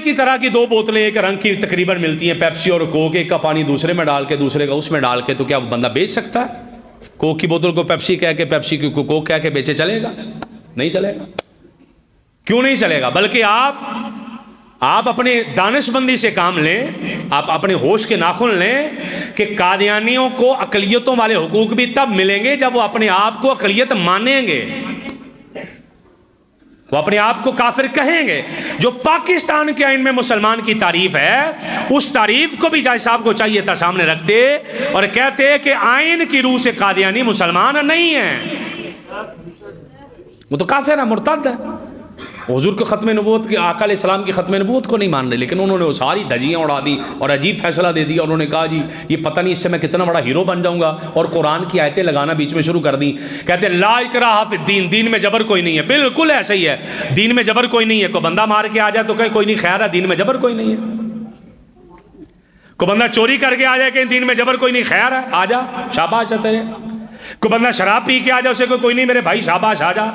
की तरह की दो बोतलें एक रंग की तकरीबन मिलती हैं, पेप्सी और कोक, एक का पानी दूसरे में डाल के दूसरे का उसमें डाल के, तो क्या बंदा बेच सकता है? कोक की बोतल को पेप्सी कह के, पेप्सी को कोक कह के बेचे, चलेगा? नहीं चलेगा। क्यों नहीं चलेगा? बल्कि आप अपने दानिशमंदी से काम लें, आप अपने होश के नाखुन लें कि कादियानियों को अकलियतों वाले हुकूक भी तब मिलेंगे जब वो अपने आप को अकलियत मानेंगे, वो अपने आप को काफिर कहेंगे। जो पाकिस्तान के आइन में मुसलमान की तारीफ है, उस तारीफ को भी जाय साहब को चाहिए था सामने रखते और कहते कि आइन की रूह से कादियानी मुसलमान नहीं है, वो तो काफिर है, मुर्तद है। हुजूर के ख़त्म नबूवत के, आका अलैहिस्सलाम की ख़त्म नबूवत को नहीं मान रहे, लेकिन उन्होंने वो सारी धज्जियाँ उड़ा दी और अजीब फैसला दे दिया। उन्होंने कहा जी ये पता नहीं इससे मैं कितना बड़ा हीरो बन जाऊँगा, और कुरान की आयतें लगाना बीच में शुरू कर दी। कहते ला इकराहा फिद्दीन, दीन में जबर कोई नहीं है। बिल्कुल ऐसा ही है, दीन में जबर कोई नहीं है। कोई बंदा मार के आ जाए तो कहे कोई नहीं, खैर है, दीन में जबर कोई नहीं है। कोई बंदा चोरी करके आ जाए, कहीं दीन में जबर कोई नहीं, खैर है, आ जा, शाबाश है तेरे। कोई बंदा शराब पी के आ जाए, उसे कोई नहीं मेरे भाई, शाबाश, आ जा।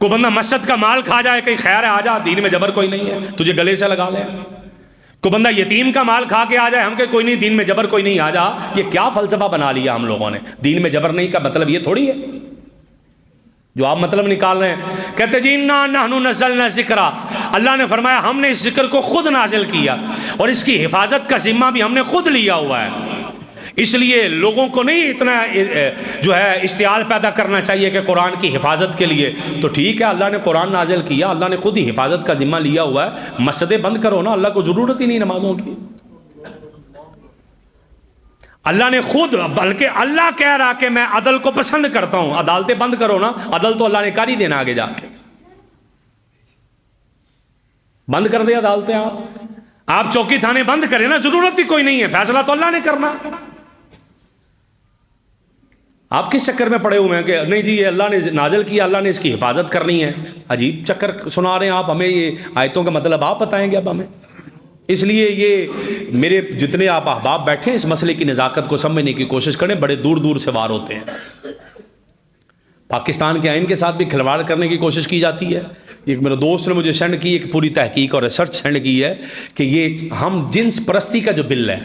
कोई बंदा मस्जिद का माल खा जाए, कहीं खैर है, आ जा, दीन में जबर कोई नहीं है, तुझे गले से लगा ले। कोई बंदा यतीम का माल खा के आ जाए, हम कहे कोई नहीं, दीन में जबर कोई नहीं, आ जा। ये क्या फलसफा बना लिया हम लोगों ने? दीन में जबर नहीं का मतलब ये थोड़ी है जो आप मतलब निकाल रहे हैं। कहते जी इन्ना नहनु नज़्ज़लना ज़िक्रा, अल्लाह ने फरमाया हमने इस जिक्र को खुद नाजिल किया और इसकी हिफाजत का जिम्मा भी हमने खुद लिया हुआ है। इसलिए लोगों को नहीं इतना जो है इश्तियाल पैदा करना चाहिए कि कुरान की हिफाजत के लिए। तो ठीक है, अल्लाह ने कुरान नाजिल किया, अल्लाह ने खुद ही हिफाजत का जिम्मा लिया हुआ है। मस्जिदें बंद करो ना, अल्लाह को ज़रूरत ही नहीं नमाजों की। अल्लाह ने खुद, बल्कि अल्लाह कह रहा कि मैं अदल को पसंद करता हूँ, अदालतें बंद करो ना। अदल तो अल्लाह ने कर ही देना, आगे जाके बंद कर दे अदालतें। आप चौकी थाने बंद करें ना, जरूरत ही कोई नहीं है, फैसला तो अल्लाह ने करना। आप किस चक्कर में पड़े हुए हैं कि नहीं जी ये अल्लाह ने नाजिल किया, अल्लाह ने इसकी हिफाजत करनी है। अजीब चक्कर सुना रहे हैं आप हमें, ये आयतों का मतलब आप बताएंगे अब हमें। इसलिए ये मेरे जितने आप अहबाब बैठे हैं, इस मसले की नज़ाकत को समझने की कोशिश करें। बड़े दूर दूर से वार होते हैं, पाकिस्तान के आइन के साथ भी खिलवाड़ करने की कोशिश की जाती है। एक मेरे दोस्त ने मुझे सेंड की, एक पूरी तहकीक और रिसर्च सेंड की है कि ये हम जिन्स परस्ती का जो बिल है,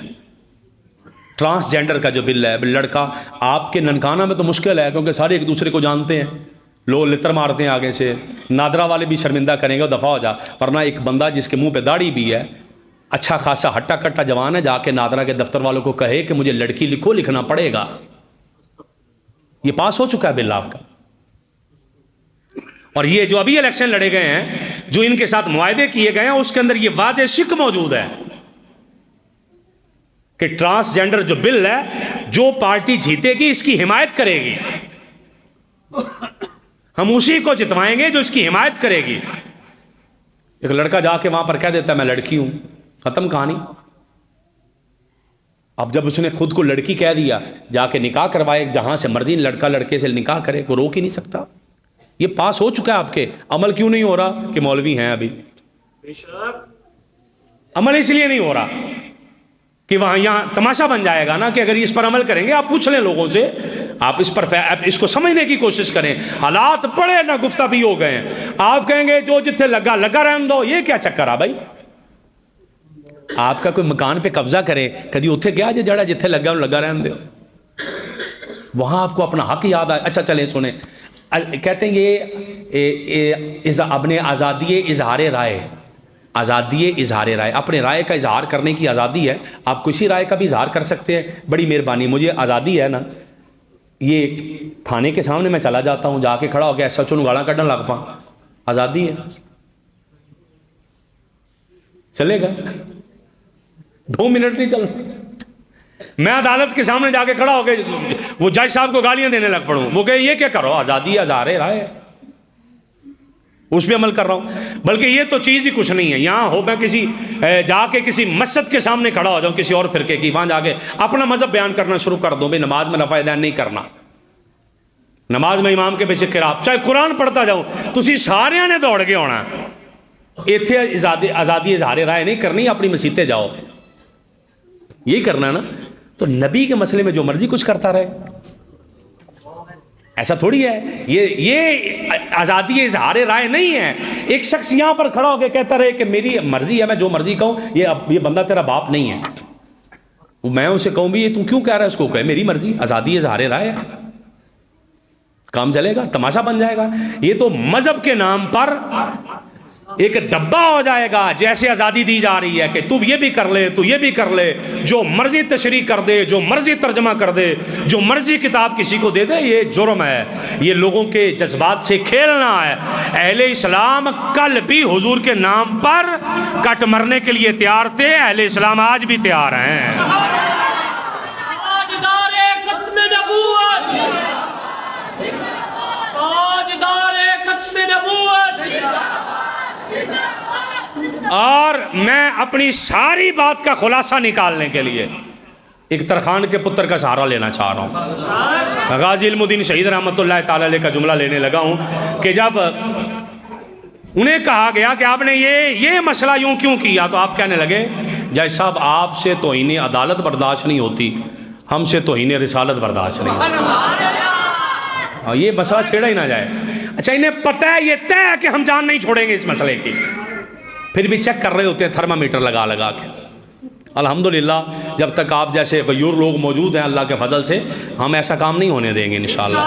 ट्रांसजेंडर का जो बिल है, लड़का आपके ननकाना में तो मुश्किल है क्योंकि सारे एक दूसरे को जानते हैं, लोग लितर मारते हैं आगे से, नादरा वाले भी शर्मिंदा करेंगे, दफ़ा हो जा। वरना एक बंदा जिसके मुंह पे दाढ़ी भी है, अच्छा खासा हट्टा कट्टा जवान है, जाके नादरा के दफ्तर वालों को कहे कि मुझे लड़की लिखो, लिखना पड़ेगा। ये पास हो चुका है बिल आपका। और ये जो अभी इलेक्शन लड़े गए हैं, जो इनके साथ मुआहदे किए गए हैं, उसके अंदर ये वाज़ेह शिक मौजूद है कि ट्रांसजेंडर जो बिल है, जो पार्टी जीतेगी इसकी हिमायत करेगी, हम उसी को जितवाएंगे जो इसकी हिमायत करेगी। एक लड़का जाके वहां पर कह देता है मैं लड़की हूं, खत्म कहानी। अब जब उसने खुद को लड़की कह दिया, जाके निकाह करवाए, जहां से मर्जी लड़का लड़के से निकाह करे, कोई रोक ही नहीं सकता। ये पास हो चुका है आपके, अमल क्यों नहीं हो रहा? कि मौलवी हैं अभी। अमल इसलिए नहीं हो रहा कि वहां यहां तमाशा बन जाएगा ना कि अगर इस पर अमल करेंगे, आप पूछ लें लोगों से, आप इस पर इसको समझने की कोशिश करें। हालात बड़े ना गुफ्ता भी हो गए हैं। आप कहेंगे जो जिथे लगा लगा रहने दो, ये क्या चक्कर आ भाई? आपका कोई मकान पे कब्जा करे, कभी उथे क्या जे जड़ा जिथे लगा लगा रहने दो, वहां आपको अपना हक याद आए। अच्छा चलें सुने, कहते हैं ये अपने आज़ादी इजहार राय, आज़ादी इजहार राय, अपने राय का इजहार करने की आज़ादी है। आप किसी राय का भी इजहार कर सकते हैं, बड़ी मेहरबानी। मुझे आज़ादी है ना, ये थाने के सामने मैं चला जाता हूँ, जाके खड़ा हो गया SHO नूं गालां कढ़न लग पा, आज़ादी है, चलेगा? 2 मिनट नहीं चलना। मैं अदालत के सामने जाके खड़ा हो गया, वो जज साहब को गालियां देने लग पड़ूं, वो कहे ये क्या करो, आज़ादी इजहार राय है, उस पर अमल कर रहा हूँ। बल्कि ये तो चीज़ ही कुछ नहीं है। यहाँ हो मैं किसी जाके किसी मस्जिद के सामने खड़ा हो जाऊँ किसी और फिरके की, वहाँ जाके अपना मजहब बयान करना शुरू कर दूँ, भाई नमाज में रफ़ा यदैन नहीं करना, नमाज में इमाम के पीछे खिराब, चाहे कुरान पढ़ता जाऊँ, तुसी सारिਆਂ ने दौड़ के आना, इत्थे आज़ादी इजहार राय नहीं करनी, अपनी मसीते जाओ, यही करना ना। तो नबी के मसले में जो मर्जी कुछ करता रहे, ایسا تھوڑی ہے، یہ آزادی اظہار رائے نہیں ہے۔ ایک شخص یہاں پر کھڑا ہو کے کہتا رہے کہ میری مرضی ہے، میں جو مرضی کہوں، یہ بندہ تیرا باپ نہیں ہے، میں اسے کہوں بھی یہ تم کیوں کہہ رہا ہے، اس کو کہے میری مرضی، آزادی اظہار رائے ہے، کام چلے گا، تماشا بن جائے گا۔ یہ تو مذہب کے نام پر ایک ڈبہ ہو جائے گا، جیسے آزادی دی جا رہی ہے کہ تو یہ بھی کر لے، تو یہ بھی کر لے، جو مرضی تشریح کر دے، جو مرضی ترجمہ کر دے، جو مرضی کتاب کسی کو دے دے، یہ جرم ہے، یہ لوگوں کے جذبات سے کھیلنا ہے۔ اہل اسلام کل بھی حضور کے نام پر کٹ مرنے کے لیے تیار تھے، اہل اسلام آج بھی تیار ہیں۔ تاجدار ختم نبوت، تاجدار ختم نبوت۔ اور میں اپنی ساری بات کا خلاصہ نکالنے کے لیے ایک ترخان کے پتر کا سہارا لینا چاہ رہا ہوں۔ غازی علم الدین شہید رحمۃ اللہ تعالی علیہ کا جملہ لینے لگا ہوں کہ جب انہیں کہا گیا کہ آپ نے یہ مسئلہ یوں کیوں کیا، تو آپ کہنے لگے جج صاحب آپ سے توہین عدالت برداشت نہیں ہوتی، ہم سے توہین رسالت برداشت نہیں ہوتی۔ یہ مسئلہ چھیڑا ہی نہ جائے۔ اچھا انہیں پتہ ہے، یہ طے ہے کہ ہم جان نہیں چھوڑیں گے اس مسئلے کی، پھر بھی چیک کر رہے ہوتے ہیں تھرمامیٹر لگا لگا کے۔ الحمدللہ جب تک آپ جیسے غیور لوگ موجود ہیں اللہ کے فضل سے، ہم ایسا کام نہیں ہونے دیں گے انشاءاللہ۔